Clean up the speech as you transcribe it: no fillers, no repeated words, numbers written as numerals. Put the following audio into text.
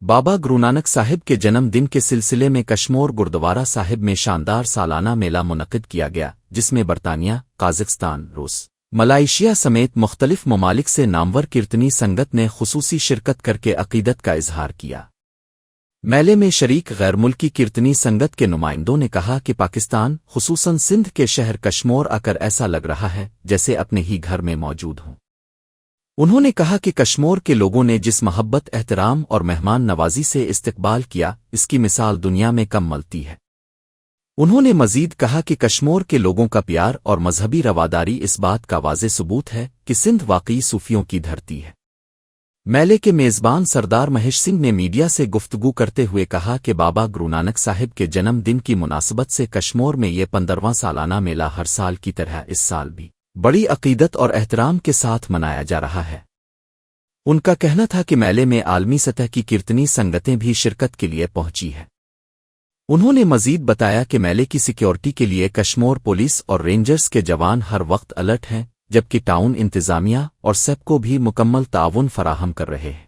بابا گرو نانک صاحب کے جنم دن کے سلسلے میں کشمور گردوارہ صاحب میں شاندار سالانہ میلہ منعقد کیا گیا، جس میں برطانیہ، قازقستان، روس، ملائیشیا سمیت مختلف ممالک سے نامور کیرتنی سنگت نے خصوصی شرکت کر کے عقیدت کا اظہار کیا۔ میلے میں شریک غیر ملکی کیرتنی سنگت کے نمائندوں نے کہا کہ پاکستان، خصوصاً سندھ کے شہر کشمور آ کر ایسا لگ رہا ہے جیسے اپنے ہی گھر میں موجود ہوں۔ انہوں نے کہا کہ کشمور کے لوگوں نے جس محبت، احترام اور مہمان نوازی سے استقبال کیا، اس کی مثال دنیا میں کم ملتی ہے۔ انہوں نے مزید کہا کہ کشمور کے لوگوں کا پیار اور مذہبی رواداری اس بات کا واضح ثبوت ہے کہ سندھ واقعی صوفیوں کی دھرتی ہے۔ میلے کے میزبان سردار مہیش سنگھ نے میڈیا سے گفتگو کرتے ہوئے کہا کہ بابا گرو نانک صاحب کے جنم دن کی مناسبت سے کشمور میں یہ 15واں سالانہ میلہ ہر سال کی طرح اس سال بھی بڑی عقیدت اور احترام کے ساتھ منایا جا رہا ہے۔ ان کا کہنا تھا کہ میلے میں عالمی سطح کی کیرتنی سنگتیں بھی شرکت کے لیے پہنچی ہیں۔ انہوں نے مزید بتایا کہ میلے کی سیکیورٹی کے لیے کشمور پولیس اور رینجرز کے جوان ہر وقت الرٹ ہیں، جبکہ ٹاؤن انتظامیہ اور سیپ کو بھی مکمل تعاون فراہم کر رہے ہیں۔